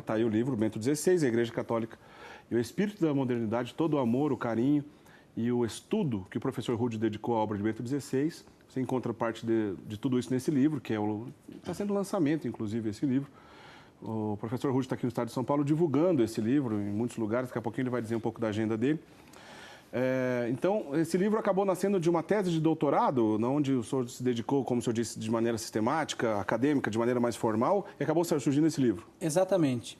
está aí o livro, Bento XVI, a Igreja Católica e o Espírito da Modernidade, todo o amor, o carinho e o estudo que o professor Rude dedicou à obra de Bento XVI. Você encontra parte de tudo isso nesse livro, que está sendo lançamento, inclusive, esse livro. O professor Rude está aqui no estado de São Paulo divulgando esse livro em muitos lugares, daqui a pouquinho ele vai dizer um pouco da agenda dele. Então, esse livro acabou nascendo de uma tese de doutorado, onde o senhor se dedicou, como o senhor disse, de maneira sistemática, acadêmica, de maneira mais formal, e acabou surgindo esse livro. Exatamente.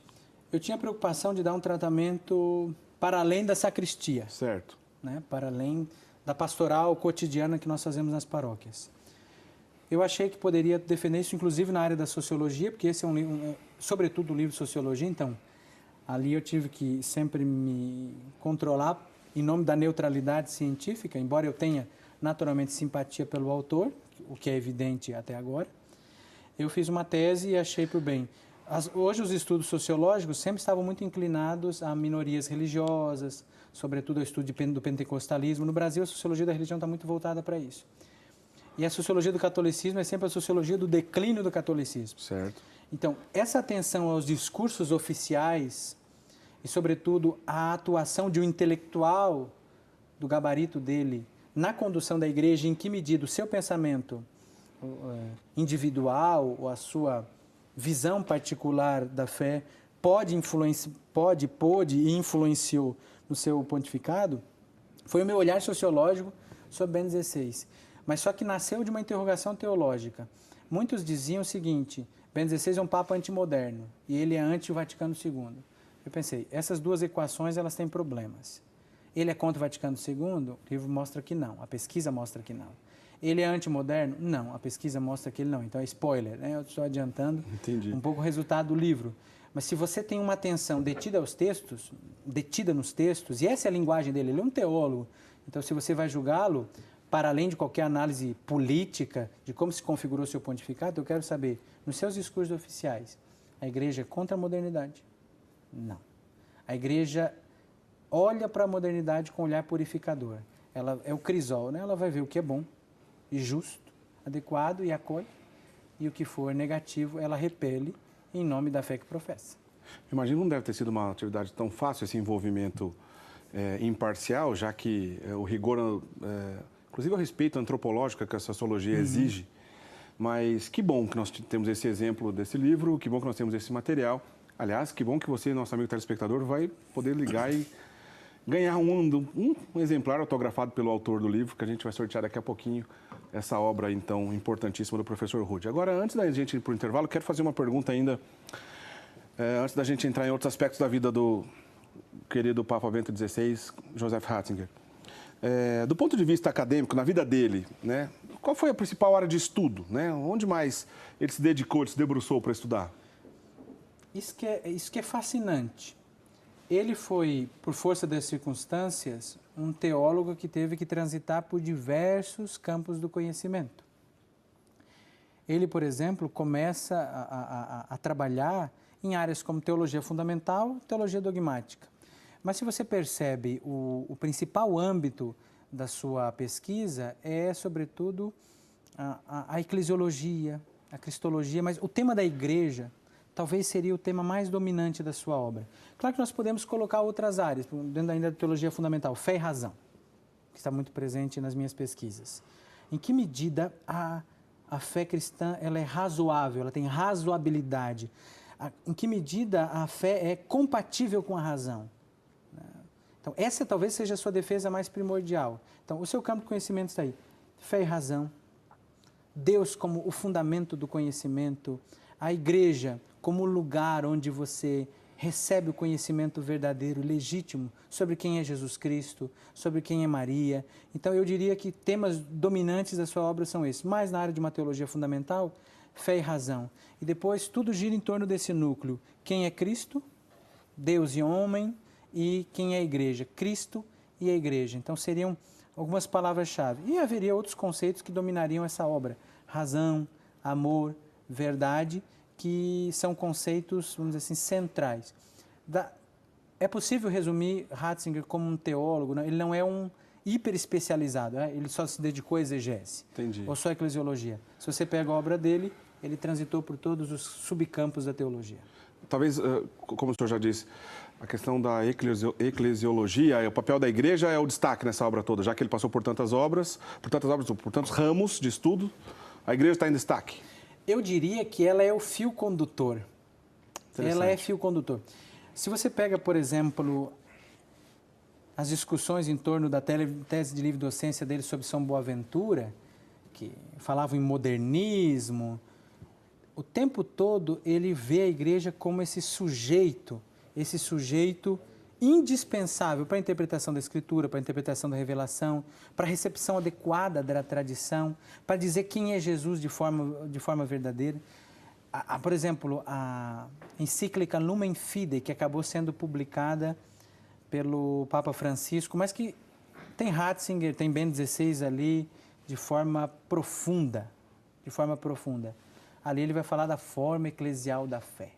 Eu tinha a preocupação de dar um tratamento para além da sacristia. Certo. Né? Para além da pastoral cotidiana que nós fazemos nas paróquias. Eu achei que poderia defender isso, inclusive, na área da sociologia, porque esse é um livro, sobretudo um livro de sociologia, então, ali eu tive que sempre me controlar em nome da neutralidade científica, embora eu tenha naturalmente simpatia pelo autor, o que é evidente até agora. Eu fiz uma tese e achei por bem. Hoje os estudos sociológicos sempre estavam muito inclinados a minorias religiosas, sobretudo ao estudo do pentecostalismo. No Brasil, a sociologia da religião está muito voltada para isso. E a sociologia do catolicismo é sempre a sociologia do declínio do catolicismo. Certo. Então, essa atenção aos discursos oficiais e, sobretudo, a atuação de um intelectual do gabarito dele na condução da igreja, em que medida o seu pensamento individual ou a sua visão particular da fé pôde e influenciou no seu pontificado, foi o meu olhar sociológico sobre Bento XVI. Mas só que nasceu de uma interrogação teológica. Muitos diziam o seguinte: Bento XVI é um papa antimoderno e ele é anti-Vaticano II. Eu pensei, essas duas equações elas têm problemas. Ele é contra o Vaticano II? O livro mostra que não, a pesquisa mostra que não. Ele é antimoderno? Não, a pesquisa mostra que ele não. Então é spoiler, né? Eu estou adiantando um pouco o resultado do livro. Mas se você tem uma atenção detida nos textos, e essa é a linguagem dele, ele é um teólogo, então se você vai julgá-lo, para além de qualquer análise política de como se configurou seu pontificado, eu quero saber, nos seus discursos oficiais, a igreja é contra a modernidade? Não. A igreja olha para a modernidade com um olhar purificador. Ela é o crisol, né? Ela vai ver o que é bom e justo, adequado e acolhe, e o que for negativo, ela repele em nome da fé que professa. Imagino que não deve ter sido uma atividade tão fácil, esse envolvimento imparcial, já que o rigor, inclusive o respeito antropológico que a sociologia exige. Mas que bom que nós temos esse exemplo desse livro, que bom que nós temos esse material. Aliás, que bom que você, nosso amigo telespectador, vai poder ligar e ganhar um exemplar autografado pelo autor do livro, que a gente vai sortear daqui a pouquinho, essa obra, então, importantíssima do professor Rude. Agora, antes da gente ir para o intervalo, quero fazer uma pergunta ainda, antes da gente entrar em outros aspectos da vida do querido Papa Bento XVI, Joseph Ratzinger. Do ponto de vista acadêmico, na vida dele, né, qual foi a principal área de estudo? Né? Onde mais ele se dedicou, ele se debruçou para estudar? Isso que é fascinante. Ele foi, por força das circunstâncias, um teólogo que teve que transitar por diversos campos do conhecimento. Ele, por exemplo, começa a trabalhar em áreas como teologia fundamental e teologia dogmática. Mas se você percebe, o principal âmbito da sua pesquisa é, sobretudo, a eclesiologia, a cristologia, mas o tema da igreja talvez seria o tema mais dominante da sua obra. Claro que nós podemos colocar outras áreas, dentro ainda da teologia fundamental, fé e razão, que está muito presente nas minhas pesquisas. Em que medida a fé cristã ela é razoável, ela tem razoabilidade? Em que medida a fé é compatível com a razão? Então, essa talvez seja a sua defesa mais primordial. Então, o seu campo de conhecimento está aí. Fé e razão, Deus como o fundamento do conhecimento, a igreja como o lugar onde você recebe o conhecimento verdadeiro, legítimo, sobre quem é Jesus Cristo, sobre quem é Maria. Então, eu diria que temas dominantes da sua obra são esses. Mais na área de uma teologia fundamental, fé e razão. E depois, tudo gira em torno desse núcleo. Quem é Cristo, Deus e homem, e quem é a igreja, Cristo e a igreja. Então, seriam algumas palavras-chave. E haveria outros conceitos que dominariam essa obra. Razão, amor, verdade, que são conceitos, vamos dizer assim, centrais. É possível resumir Ratzinger como um teólogo, não? Ele não é um hiper especializado, né? Ele só se dedicou à exegese. Entendi. Ou só à eclesiologia. Se você pega a obra dele, ele transitou por todos os subcampos da teologia. talvez, como o senhor já disse, a questão da eclesiologia, o papel da igreja é o destaque nessa obra toda, já que ele passou por tantas obras, por tantos ramos de estudo, a igreja está em destaque. Eu diria que ela é o fio condutor. Ela é fio condutor. Se você pega, por exemplo, as discussões em torno da tese de livre docência dele sobre São Boaventura, que falavam em modernismo, o tempo todo ele vê a igreja como esse sujeito indispensável para a interpretação da Escritura, para a interpretação da revelação, para a recepção adequada da tradição, para dizer quem é Jesus de forma verdadeira. Por exemplo, a encíclica Lumen Fidei, que acabou sendo publicada pelo Papa Francisco, mas que tem Ratzinger, tem Bento XVI ali, de forma profunda. Ali ele vai falar da forma eclesial da fé.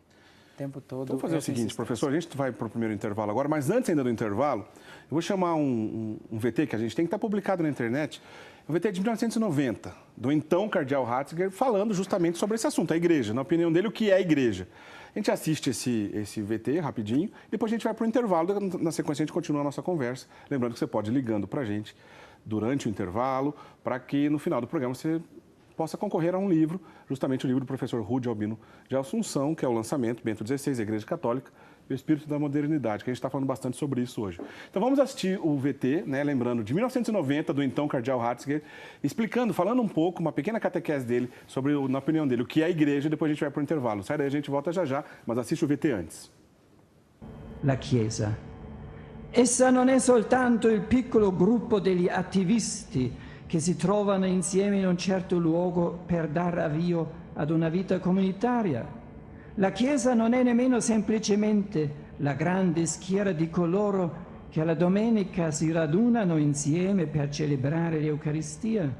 O tempo todo. Vamos fazer o seguinte, professor, a gente vai para o primeiro intervalo agora, mas antes ainda do intervalo, eu vou chamar um VT que a gente tem, que está publicado na internet, o VT de 1990, do então cardeal Ratzinger, falando justamente sobre esse assunto, a igreja, na opinião dele, o que é a igreja. A gente assiste esse VT rapidinho, depois a gente vai para o intervalo, na sequência a gente continua a nossa conversa, lembrando que você pode ir ligando para a gente durante o intervalo, para que no final do programa você possa concorrer a um livro, justamente o livro do professor Rudi Albino de Assunção, que é o lançamento, Bento XVI, Igreja Católica, e o Espírito da Modernidade, que a gente está falando bastante sobre isso hoje. Então vamos assistir o VT, né, lembrando, de 1990, do então cardeal Ratzinger, falando um pouco, uma pequena catequese dele, sobre, na opinião dele, o que é a igreja, e depois a gente vai para o intervalo. Sai daí, a gente volta já, mas assiste o VT antes. La Chiesa. Essa non è soltanto il piccolo gruppo degli attivisti che si trovano insieme in un certo luogo per dar avvio ad una vita comunitaria. La Chiesa non è nemmeno semplicemente la grande schiera di coloro che alla domenica si radunano insieme per celebrare l'Eucaristia.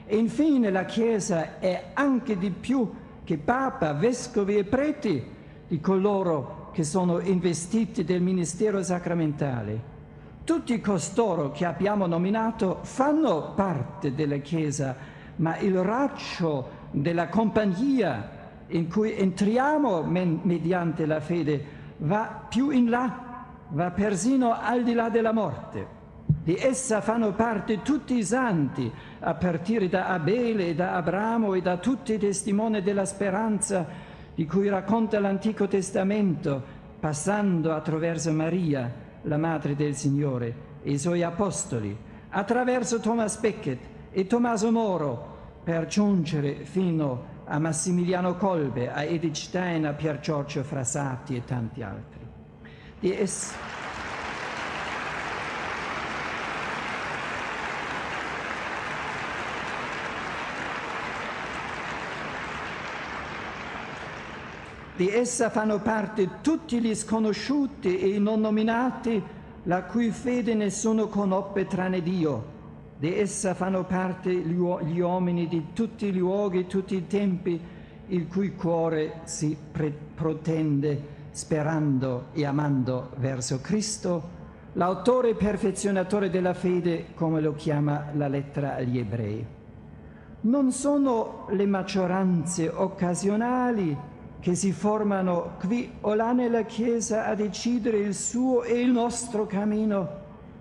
E infine la Chiesa è anche di più che Papa, Vescovi e Preti, di coloro che sono investiti del ministero sacramentale. Tutti costoro che abbiamo nominato fanno parte della Chiesa, ma il raggio della compagnia in cui entriamo mediante la fede va più in là, va persino al di là della morte. Di essa fanno parte tutti i santi, a partire da Abele e da Abramo e da tutti i testimoni della speranza di cui racconta l'Antico Testamento, passando attraverso Maria, la Madre del Signore, e i Suoi Apostoli, attraverso Thomas Becket e Tommaso Moro, per giungere fino a Massimiliano Kolbe, a Edith Stein, a Pier Giorgio Frassati e tanti altri. Di essa fanno parte tutti gli sconosciuti e i non nominati, la cui fede nessuno conobbe tranne Dio. Di essa fanno parte gli uomini di tutti i luoghi, tutti i tempi, il cui cuore si protende sperando e amando verso Cristo, l'autore e perfezionatore della fede, come lo chiama la lettera agli Ebrei. Non sono le maggioranze occasionali che si formano qui o là nella Chiesa a decidere il suo e il nostro cammino.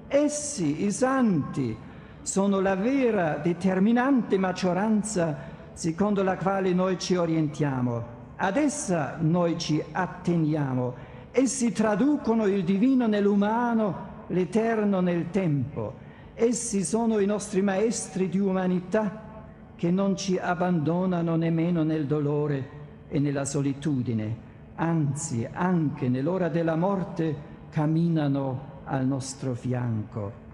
Essi, i santi, sono la vera determinante maggioranza secondo la quale noi ci orientiamo. Ad essa noi ci atteniamo. Essi traducono il divino nell'umano, l'eterno nel tempo. Essi sono i nostri maestri di umanità che non ci abbandonano nemmeno nel dolore e nella solitudine, anzi anche nell'ora della morte camminano al nostro fianco.